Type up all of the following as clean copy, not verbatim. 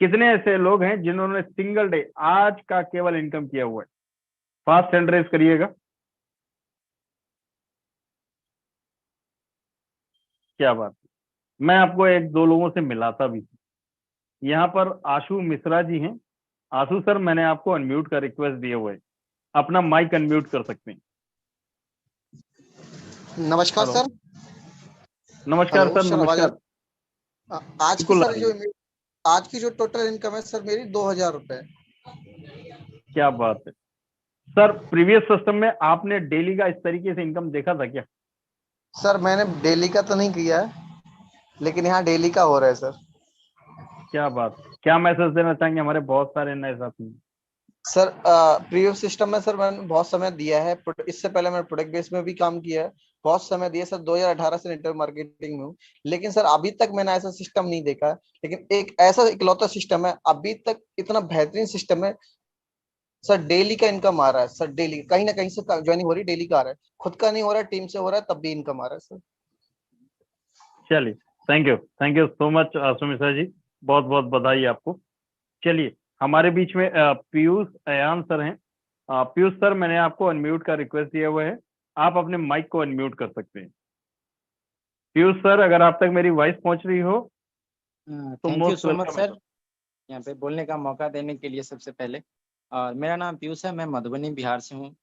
कितने ऐसे लोग हैं जिन्होंने सिंगल डे आज का केवल इनकम किया हुआ है? फास्ट हैंड रेस करिएगा। क्या बात है। मैं आपको एक दो लोगों से मिलाता भी हूं। यहाँ पर आशु मिश्रा जी हैं। आशु सर, मैंने आपको अनम्यूट का रिक्वेस्ट दिया हुआ है, अपना माइक अनम्यूट कर सकते हैं। नमस्कार हेलो। सर। नमस्कार हेलो सर, सर, आवाज नमस्कार। आज की बिल्कुल आ सर रही जो है। आज की जो टोटल इनकम है सर मेरी 2000 रुपए। क्या बात है सर। प्रीवियस सिस्टम में आपने डेली का इस तरीके से इनकम देखा था क्या? सर मैंने डेली का तो नहीं किया है, लेकिन यहाँ डेली का हो रहा है सर। क्या बात है। क्या मैसेज देना चाहेंगे? हमारे बहुत सारे नए साथी हैं। सर प्रीवियस सिस्टम में सर मैंने बहुत समय दिया है। इससे पहले मैंने प्रोडक्ट बेस में भी काम किया है, बहुत समय दिया सर। 2018 से नेटवर्क मार्केटिंग में हूँ, लेकिन सर अभी तक मैंने ऐसा सिस्टम नहीं देखा। लेकिन एक ऐसा इकलौता सिस्टम है अभी तक, इतना बेहतरीन सिस्टम है सर। डेली का इनकम आ रहा है सर, डेली कहीं ना कहीं से ज्वाइनिंग हो रही है, डेली का आ रहा है। खुद का नहीं हो रहा है, टीम से हो रहा है, तब भी इनकम आ रहा है सर। चलिए, thank you so much Sumitra ji, बहुत बहुत बधाई आपको। चलिए, हमारे बीच में पीयूष अयान सर हैं। पीयूष सर, मैंने आपको अनम्यूट का रिक्वेस्ट दिया हुआ है, आप अपने माइक को अनम्यूट कर सकते हैं। पीयूष सर, अगर आप तक मेरी वॉइस पहुंच रही हो तो thank you most so much welcome है सर, सर। यहाँ पे बोलने का मौका देने के लिए सबसे पहले। और मेरा नाम पीयूष है, मैं मधुबनी बिहार से हूँ।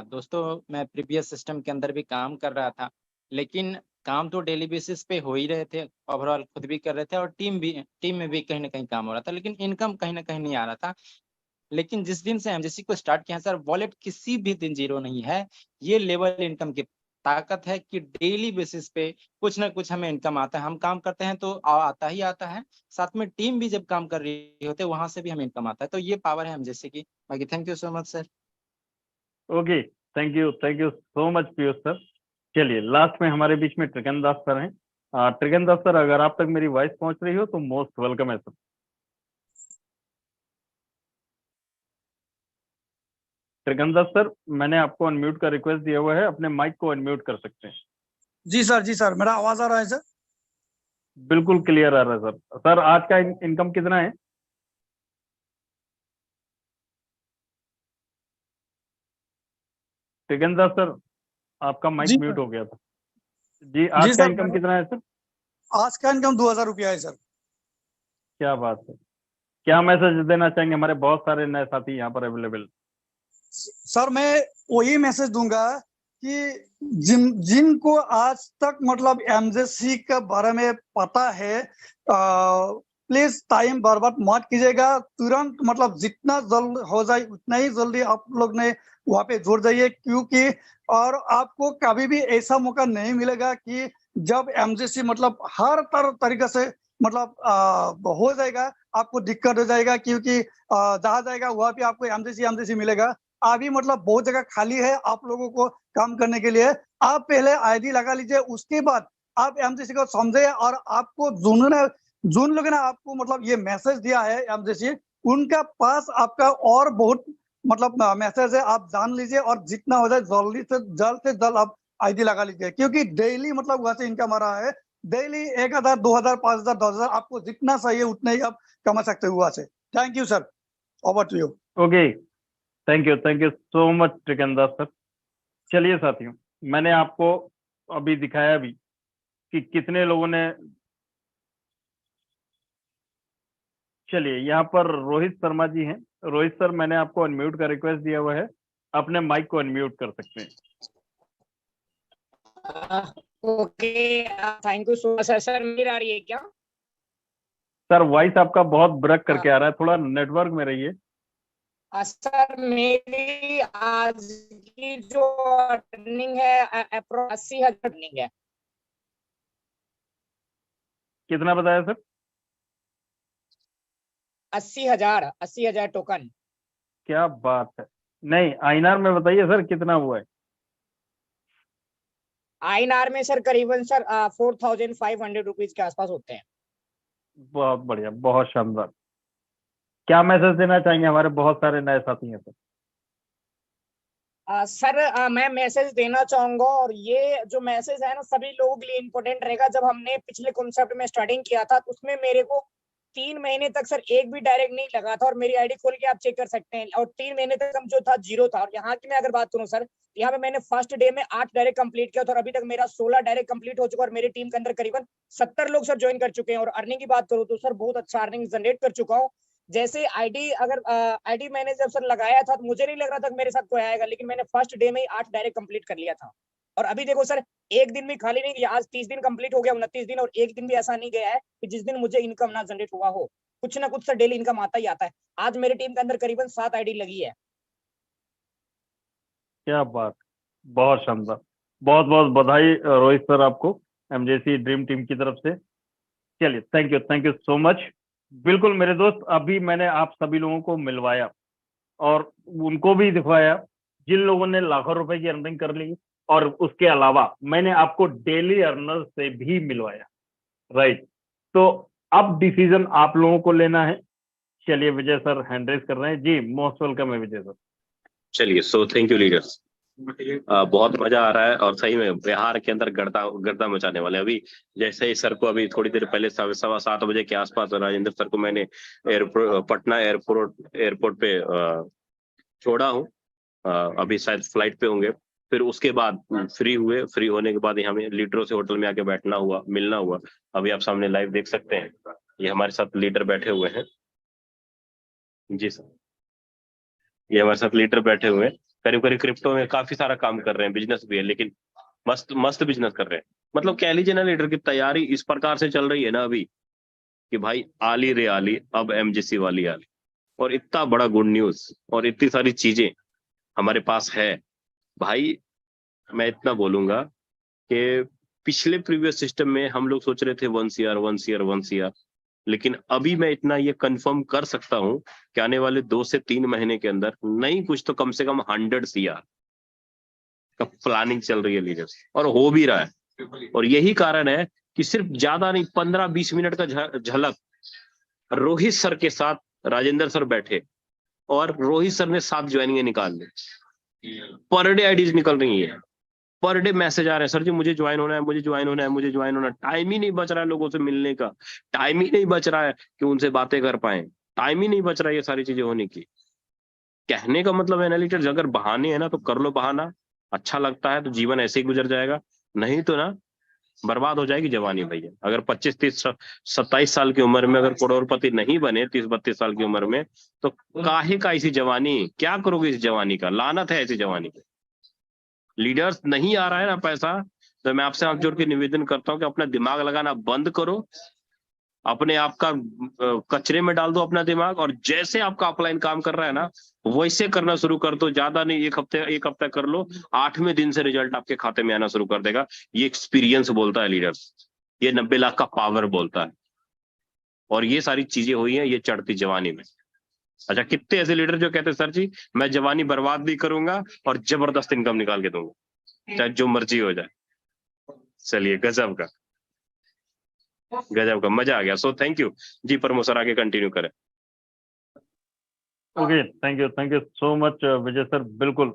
दोस्तों, मैं प्रीवियस सिस्टम के अंदर भी काम कर रहा था, लेकिन काम तो डेली बेसिस पे हो ही रहे थे। ओवरऑल खुद भी कर रहे थे और टीम में भी कहीं ना कहीं काम हो रहा था, लेकिन इनकम कहीं ना कहीं नहीं आ रहा था। लेकिन जिस दिन से एमजेसी को स्टार्ट किया सर, वॉलेट किसी भी दिन जीरो नहीं है। ये लेवल इनकम की ताकत है कि डेली बेसिस पे कुछ ना कुछ हमें इनकम आता है। हम काम करते हैं तो आता ही आता है, साथ में टीम भी जब काम कर रही होते हैं वहां से भी हमें इनकम आता है। तो ये पावर है एमजेसी की। बाकी thank you so much sir. Okay, thank you so much Piyush sir. चलिए, लास्ट में हमारे बीच में ट्रिगन दास सर हैं। ट्रिगन दास सर, अगर आप तक मेरी वॉइस पहुंच रही हो तो मोस्ट वेलकम है सर। ट्रिगन दास सर, मैंने आपको अनम्यूट का रिक्वेस्ट दिया हुआ है, अपने माइक को अनम्यूट कर सकते हैं। जी सर, मेरा आवाज आ रहा है सर? बिल्कुल क्लियर आ रहा है सर। सर, आज का इनकम कितना है? ट्रिगन दास सर, आपका माइक जी म्यूट सर। हो गया था। जी, जी आज का सर, इनकम कितना है सर? आज का इनकम 2000 रुपया है सर। क्या बात है। क्या मैसेज देना चाहेंगे? हमारे बहुत सारे नए साथी यहाँ पर अवेलेबल। सर मैं वही मैसेज दूंगा कि जिनको आज तक मतलब एमजेसी के बारे में पता है, प्लीज टाइम बर्बाद मत कीजिएगा। तुरंत मतलब जितना जल्द हो जाए उतना ही जल्दी आप लोग ने वहाँ पे जुड़ जाइए, क्योंकि और आपको कभी भी ऐसा मौका नहीं मिलेगा कि जब एमजेसी मतलब हर तरीके से मतलब हो जाएगा, आपको दिक्कत हो जाएगा, क्योंकि जहाँ जाएगा वहाँ पे आपको एमजेसी मिलेगा। अभी मतलब बहुत जगह खाली है आप लोगों को काम करने के लिए। आप पहले आईडी लगा लीजिए, उसके बाद आप एमजेसी को समझे। और आपको जिन लोगों ने आपको मतलब ये मैसेज दिया है एमजेसी, उनका पास आपका और बहुत मतलब मैसेज है, आप जान लीजिए। और जितना हो जाए जल्द से जल्द आप आईडी लगा लीजिए, क्योंकि डेली मतलब वहां से इनकम आ रहा है। डेली 1000, 2000, 5000, 10000, आपको जितना चाहिए उतना ही आप कमा सकते हो वहां से। Thank you sir, over to you. Okay, thank you so much Trigun Das sir. चलिए साथियों, मैंने आपको अभी दिखाया भी कि कितने लोगों ने। चलिए, यहाँ पर रोहित शर्मा जी हैं। रोहित सर, मैंने आपको अनम्यूट का रिक्वेस्ट दिया हुआ है, अपने माइक को अनम्यूट कर सकते हैं। Okay, thank you so much sir. Sir मेरी आ रही है क्या? सर, वॉइस आपका बहुत ब्रेक करके आ रहा है, थोड़ा नेटवर्क में रहिए। सर मेरी आज की जो अर्निंग है अप्रोक्स 80,000 अर्निंग है। कितना बताया सर? 80,000 टोकन। क्या बात है। नहीं, आईएनआर में बताइए सर, कितना हुआ है? आईएनआर में सर करीबन सर 4,500 रुपीज के आसपास होते हैं। बहुत बढ़िया, बहुत शानदार। क्या मैसेज देना चाहेंगे? हमारे बहुत सारे नए साथी हैं सर। सर मैं मैसेज देना चाहूंगा, और ये जो मैसेज है ना सभी लोगों के लिए इम्पोर्टेंट रहेगा। जब हमने पिछले कॉन्सेप्ट में स्टार्टिंग किया था तो उसमें मेरे को 3 महीने तक सर एक भी डायरेक्ट नहीं लगा था, और मेरी आईडी खोल के आप चेक कर सकते हैं, और 3 महीने तक हम जो था 0 था। और यहाँ की मैं अगर बात करूँ सर, यहाँ पे मैंने फर्स्ट डे में 8 डायरेक्ट कंप्लीट किया था, और अभी तक मेरा 16 डायरेक्ट कंप्लीट हो चुका है, और मेरी टीम के अंदर करीबन 70 लोग सर ज्वाइन कर चुके हैं। और अर्निंग की बात करूँ तो सर बहुत अच्छा अर्निंग जनरेट कर चुका हूँ। जैसे आईडी मैंने जब सर लगाया था तो मुझे नहीं लग रहा था कि मेरे साथ कोई आएगा, लेकिन मैंने फर्स्ट डे में ही 8 डायरेक्ट कंप्लीट कर लिया था। और अभी देखो सर, एक दिन भी खाली नहीं गया, आज 30 दिन कंप्लीट हो गया, 29 दिन, और एक दिन भी ऐसा नहीं गया है कि जिस दिन मुझे इनकम ना जनरेट हुआ हो। कुछ ना कुछ सर डेली इनकम आता ही आता है। आज मेरी टीम के अंदर करीबन 7 आईडी लगी है। क्या बात, बहुत शानदार। बहुत बहुत बधाई रोहित सर आपको एमजेसी ड्रीम टीम की तरफ से। चलिए, थैंक यू सो मच। बिल्कुल मेरे दोस्त, अभी मैंने आप सभी लोगों को मिलवाया और उनको भी दिखवाया जिन लोगों ने लाखों रुपए की अर्निंग कर ली, और उसके अलावा मैंने आपको डेली अर्नर से भी मिलवाया, राइट। तो अब डिसीजन आप लोगों को लेना है। चलिए, विजय सर हैंड रेज कर रहे हैं जी। मोस्ट वेलकम है विजय सर। चलिए, सो थैंक यू लीडर्स। बहुत मजा आ रहा है और सही में बिहार के अंदर गर्दा मचाने वाले। अभी जैसे ही सर को अभी थोड़ी देर पहले 7:15 बजे के आसपास राजेंद्र सर को मैंने पटना एयरपोर्ट पे छोड़ा हूँ। अभी शायद फ्लाइट पे होंगे। फिर उसके बाद फ्री होने के बाद यहाँ में लीडरों से होटल में आके मिलना हुआ। अभी आप सामने लाइव देख सकते हैं, ये हमारे साथ लीडर बैठे हुए हैं। जी सर, ये हमारे साथ लीडर बैठे हुए हैं। करीब करीब क्रिप्टो में काफी सारा काम कर रहे हैं, बिजनेस भी है, लेकिन मस्त मस्त बिजनेस कर रहे हैं। मतलब कह लीजिए ना, लीडर की तैयारी इस प्रकार से चल रही है ना अभी कि भाई आली रे आली, अब एमजीसी वाली आली। और इतना बड़ा गुड न्यूज और इतनी सारी चीजें हमारे पास है भाई। मैं इतना बोलूंगा कि पिछले प्रीवियस सिस्टम में हम लोग सोच रहे थे 1 CR, लेकिन अभी मैं इतना ये कंफर्म कर सकता हूं कि आने वाले 2 से 3 महीने के अंदर नहीं कुछ तो कम से कम 100 CR का प्लानिंग चल रही है लीडर्स, और हो भी रहा है। और यही कारण है कि सिर्फ ज्यादा नहीं, 15-20 मिनट का झलक रोहित सर के साथ राजेंद्र सर बैठे और रोहित सर ने 7 ज्वाइनिंग निकाल ली। पर डे आईडीज निकल रही है, पर डे मैसेज आ रहे हैं, सर जी मुझे ज्वाइन होना है, मुझे ज्वाइन होना है, मुझे ज्वाइन होना है। टाइम ही नहीं बच रहा है लोगों से मिलने का, टाइम ही नहीं बच रहा है कि उनसे बातें कर पाए, टाइम ही नहीं बच रहा है ये सारी चीजें होने की। कहने का मतलब है ना लीडर, अगर बहाने है ना तो कर लो बहाना, अच्छा लगता है तो जीवन ऐसे ही गुजर जाएगा, नहीं तो ना बर्बाद हो जाएगी जवानी भैया। अगर 25, 30, 27 साल की उम्र में अगर करोड़पति नहीं बने 30-32 साल की उम्र में, तो काहे का ऐसी जवानी, क्या करोगे इस जवानी का? लानत है ऐसी जवानी की। लीडर्स नहीं आ रहा है ना पैसा, तो मैं आपसे हाथ जोड़ के निवेदन करता हूं कि अपना दिमाग लगाना बंद करो, अपने आप का कचरे में डाल दो अपना दिमाग, और जैसे आपका अपलाइन काम कर रहा है ना वैसे करना शुरू कर दो। ज्यादा नहीं, एक हफ्ता कर लो, 8वें दिन से रिजल्ट आपके खाते में आना शुरू कर देगा। ये एक्सपीरियंस बोलता है लीडर्स, ये 90 लाख का पावर बोलता है। और ये सारी चीजें हुई हैं ये चढ़ती जवानी में। अच्छा, कितने ऐसे लीडर जो कहते हैं सर जी मैं जवानी बर्बाद भी करूंगा और जबरदस्त इनकम निकाल के दूंगा, चाहे जो मर्जी हो जाए। चलिए, गजब का मजा आ गया। So thank you ji. Pramod sir आगे कंटिन्यू करें। Okay, thank you so much Vijay sir. बिल्कुल,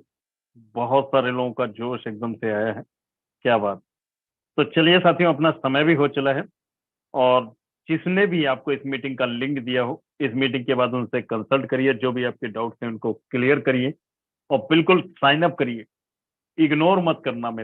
बहुत सारे लोगों का जोश एकदम से आया है, क्या बात। तो चलिए साथियों, अपना समय भी हो चला है, और जिसने भी आपको इस मीटिंग का लिंक दिया हो, इस मीटिंग के बाद उनसे कंसल्ट करिए, जो भी आपके डाउट्स हैं उनको क्लियर करिए, और बिल्कुल साइन अप करिए, इग्नोर मत करना मेरे